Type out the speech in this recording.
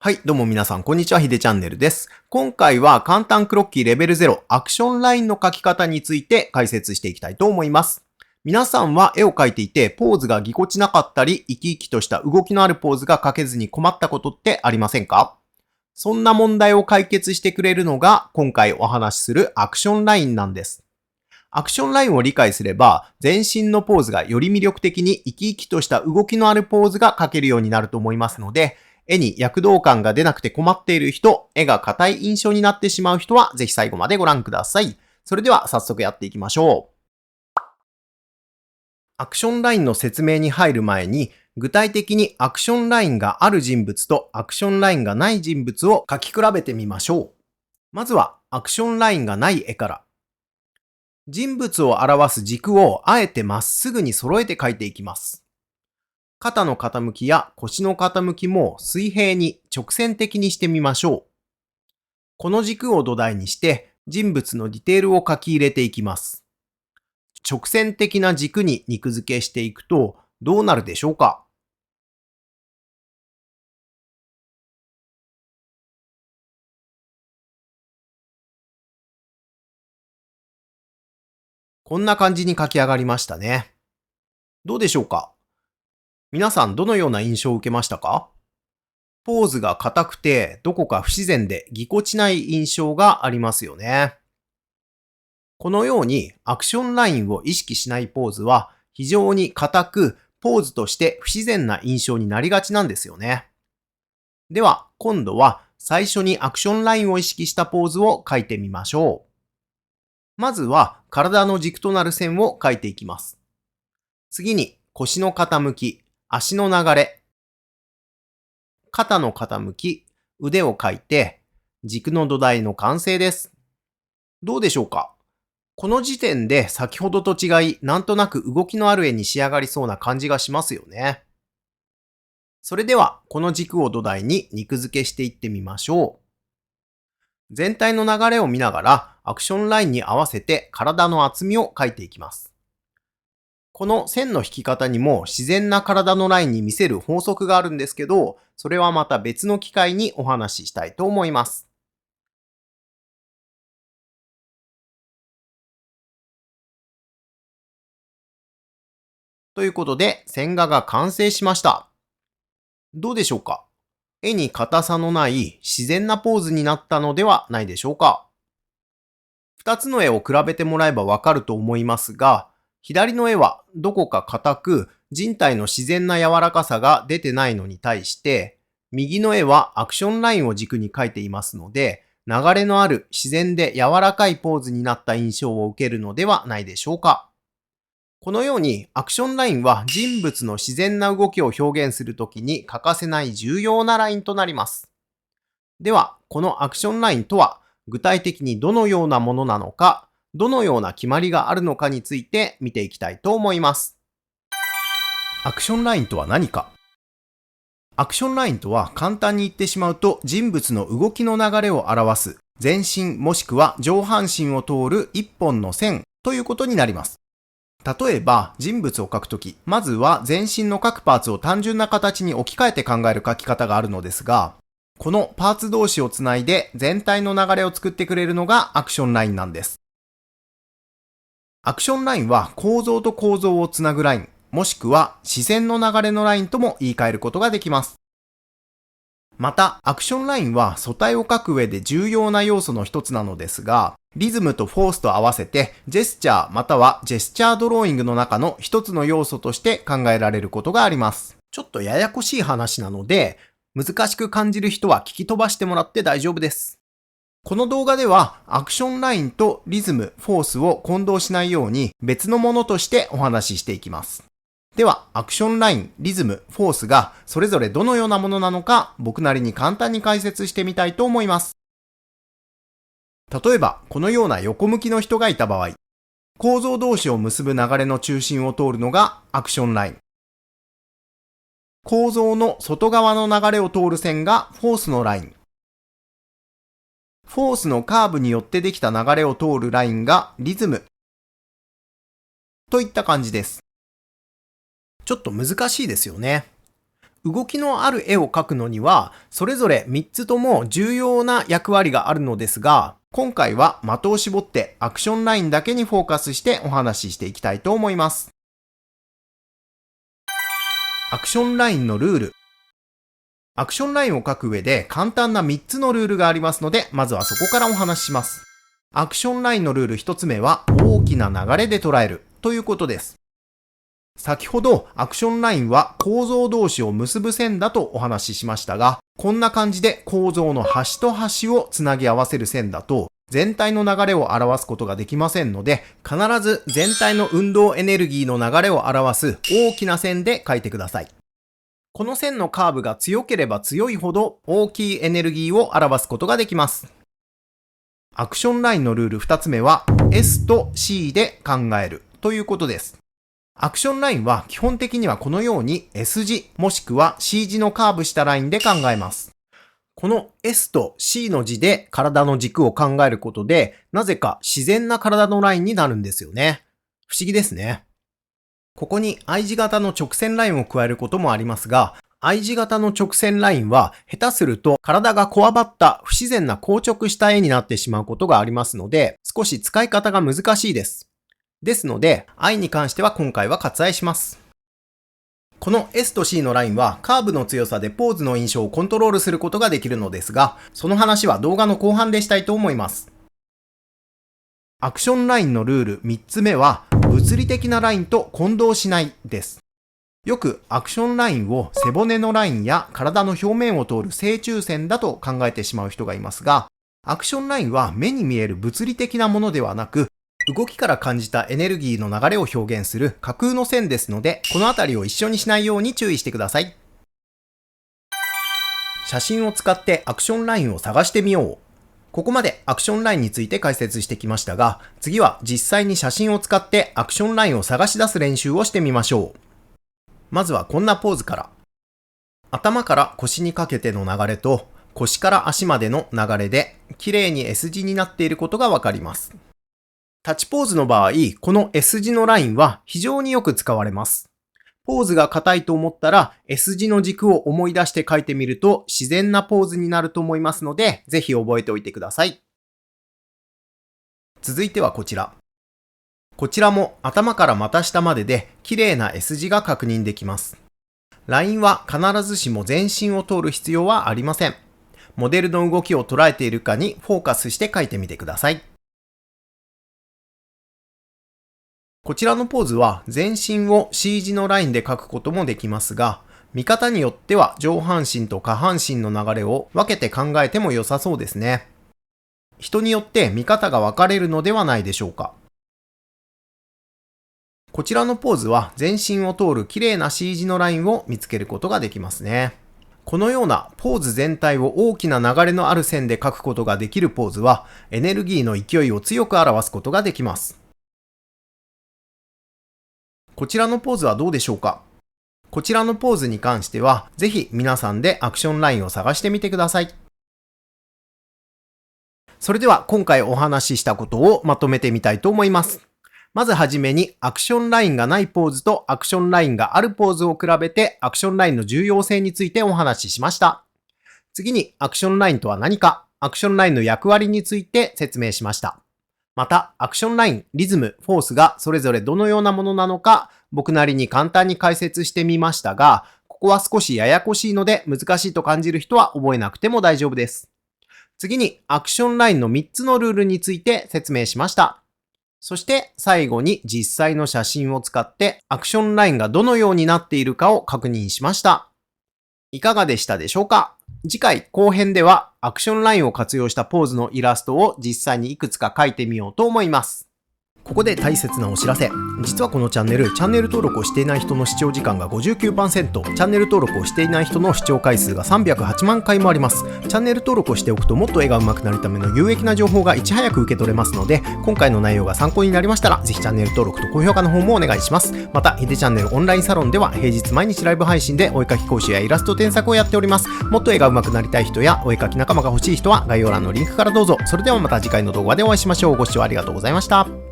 はい、どうも皆さん、こんにちは、ひでチャンネルです。今回は簡単クロッキーレベル0アクションラインの書き方について解説していきたいと思います。皆さんは絵を描いていて、ポーズがぎこちなかったり、生き生きとした動きのあるポーズが描けずに困ったことってありませんか？そんな問題を解決してくれるのが、今回お話しするアクションラインなんです。アクションラインを理解すれば、全身のポーズがより魅力的に生き生きとした動きのあるポーズが描けるようになると思いますので、絵に躍動感が出なくて困っている人、絵が硬い印象になってしまう人は、ぜひ最後までご覧ください。それでは早速やっていきましょう。アクションラインの説明に入る前に、具体的にアクションラインがある人物とアクションラインがない人物を描き比べてみましょう。まずは、アクションラインがない絵から。人物を表す軸をあえてまっすぐに揃えて描いていきます。肩の傾きや腰の傾きも水平に直線的にしてみましょう。この軸を土台にして人物のディテールを書き入れていきます。直線的な軸に肉付けしていくとどうなるでしょうか？こんな感じに書き上がりましたね。どうでしょうか？皆さんどのような印象を受けましたか？ポーズが硬くてどこか不自然でぎこちない印象がありますよね。このようにアクションラインを意識しないポーズは非常に硬くポーズとして不自然な印象になりがちなんですよね。では今度は最初にアクションラインを意識したポーズを描いてみましょう。まずは体の軸となる線を描いていきます。次に腰の傾き、足の流れ、肩の傾き、腕を描いて軸の土台の完成です。どうでしょうか？この時点で先ほどと違い、なんとなく動きのある絵に仕上がりそうな感じがしますよね。それでは、この軸を土台に肉付けしていってみましょう。全体の流れを見ながら、アクションラインに合わせて体の厚みを描いていきます。この線の引き方にも自然な体のラインに見せる法則があるんですけど、それはまた別の機会にお話ししたいと思います。ということで、線画が完成しました。どうでしょうか？絵に硬さのない自然なポーズになったのではないでしょうか。二つの絵を比べてもらえばわかると思いますが、左の絵はどこか硬く人体の自然な柔らかさが出てないのに対して、右の絵はアクションラインを軸に描いていますので、流れのある自然で柔らかいポーズになった印象を受けるのではないでしょうか。このようにアクションラインは人物の自然な動きを表現するときに欠かせない重要なラインとなります。では、このアクションラインとは具体的にどのようなものなのか、どのような決まりがあるのかについて見ていきたいと思います。アクションラインとは何か？アクションラインとは簡単に言ってしまうと人物の動きの流れを表す全身もしくは上半身を通る一本の線ということになります。例えば人物を描くとき、まずは全身の各パーツを単純な形に置き換えて考える描き方があるのですが、このパーツ同士をつないで全体の流れを作ってくれるのがアクションラインなんです。アクションラインは構造と構造をつなぐライン、もしくは視線の流れのラインとも言い換えることができます。また、アクションラインは素体を描く上で重要な要素の一つなのですが、リズムとフォースと合わせてジェスチャーまたはジェスチャードローイングの中の一つの要素として考えられることがあります。ちょっとややこしい話なので、難しく感じる人は聞き飛ばしてもらって大丈夫です。この動画ではアクションラインとリズム、フォースを混同しないように別のものとしてお話ししていきます。では、アクションライン、リズム、フォースがそれぞれどのようなものなのか僕なりに簡単に解説してみたいと思います。例えば、このような横向きの人がいた場合、構造同士を結ぶ流れの中心を通るのがアクションライン。構造の外側の流れを通る線がフォースのライン。フォースのカーブによってできた流れを通るラインがリズム。といった感じです。ちょっと難しいですよね。動きのある絵を描くのには、それぞれ3つとも重要な役割があるのですが、今回は的を絞ってアクションラインだけにフォーカスしてお話ししていきたいと思います。アクションラインのルール。アクションラインを書く上で簡単な3つのルールがありますので、まずはそこからお話しします。アクションラインのルール1つ目は、大きな流れで捉えるということです。先ほどアクションラインは構造同士を結ぶ線だとお話ししましたが、こんな感じで構造の端と端をつなぎ合わせる線だと、全体の流れを表すことができませんので、必ず全体の運動エネルギーの流れを表す大きな線で書いてください。この線のカーブが強ければ強いほど大きいエネルギーを表すことができます。アクションラインのルール2つ目は S と C で考えるということです。アクションラインは基本的にはこのように S 字もしくは C 字のカーブしたラインで考えます。この S と C の字で体の軸を考えることで、なぜか自然な体のラインになるんですよね。不思議ですね。ここに I 字型の直線ラインを加えることもありますが、I 字型の直線ラインは下手すると体がこわばった不自然な硬直した絵になってしまうことがありますので、少し使い方が難しいです。ですので、I に関しては今回は割愛します。この S と C のラインはカーブの強さでポーズの印象をコントロールすることができるのですが、その話は動画の後半でしたいと思います。アクションラインのルール3つ目は、物理的なラインと混同しないです。よくアクションラインを背骨のラインや体の表面を通る正中線だと考えてしまう人がいますが、アクションラインは目に見える物理的なものではなく、動きから感じたエネルギーの流れを表現する架空の線ですので、このあたりを一緒にしないように注意してください。写真を使ってアクションラインを探してみよう。ここまでアクションラインについて解説してきましたが、次は実際に写真を使ってアクションラインを探し出す練習をしてみましょう。まずはこんなポーズから。頭から腰にかけての流れと腰から足までの流れで綺麗に S 字になっていることがわかります。タッチポーズの場合、この S 字のラインは非常によく使われます。ポーズが硬いと思ったら S 字の軸を思い出して書いてみると自然なポーズになると思いますので、ぜひ覚えておいてください。続いてはこちら。こちらも頭から股下までで綺麗な S 字が確認できます。ラインは必ずしも全身を通る必要はありません。モデルの動きを捉えているかにフォーカスして書いてみてください。こちらのポーズは全身を C 字のラインで描くこともできますが、見方によっては上半身と下半身の流れを分けて考えても良さそうですね。人によって見方が分かれるのではないでしょうか。こちらのポーズは全身を通る綺麗な C 字のラインを見つけることができますね。このようなポーズ全体を大きな流れのある線で描くことができるポーズはエネルギーの勢いを強く表すことができます。こちらのポーズはどうでしょうか？こちらのポーズに関しては、ぜひ皆さんでアクションラインを探してみてください。それでは今回お話ししたことをまとめてみたいと思います。まずはじめにアクションラインがないポーズとアクションラインがあるポーズを比べてアクションラインの重要性についてお話ししました。次にアクションラインとは何か、アクションラインの役割について説明しました。また、アクションライン、リズム、フォースがそれぞれどのようなものなのか、僕なりに簡単に解説してみましたが、ここは少しややこしいので難しいと感じる人は覚えなくても大丈夫です。次に、アクションラインの3つのルールについて説明しました。そして最後に実際の写真を使ってアクションラインがどのようになっているかを確認しました。いかがでしたでしょうか？次回後編ではアクションラインを活用したポーズのイラストを実際にいくつか描いてみようと思います。ここで大切なお知らせ。実はこのチャンネル登録をしていない人の視聴時間が 59%、チャンネル登録をしていない人の視聴回数が308万回もあります。チャンネル登録をしておくともっと絵が上手くなるための有益な情報がいち早く受け取れますので、今回の内容が参考になりましたら、ぜひチャンネル登録と高評価の方もお願いします。また、ヒデチャンネルオンラインサロンでは平日毎日ライブ配信でお絵描き講習やイラスト添削をやっております。もっと絵が上手くなりたい人やお絵描き仲間が欲しい人は概要欄のリンクからどうぞ。それではまた次回の動画でお会いしましょう。ご視聴ありがとうございました。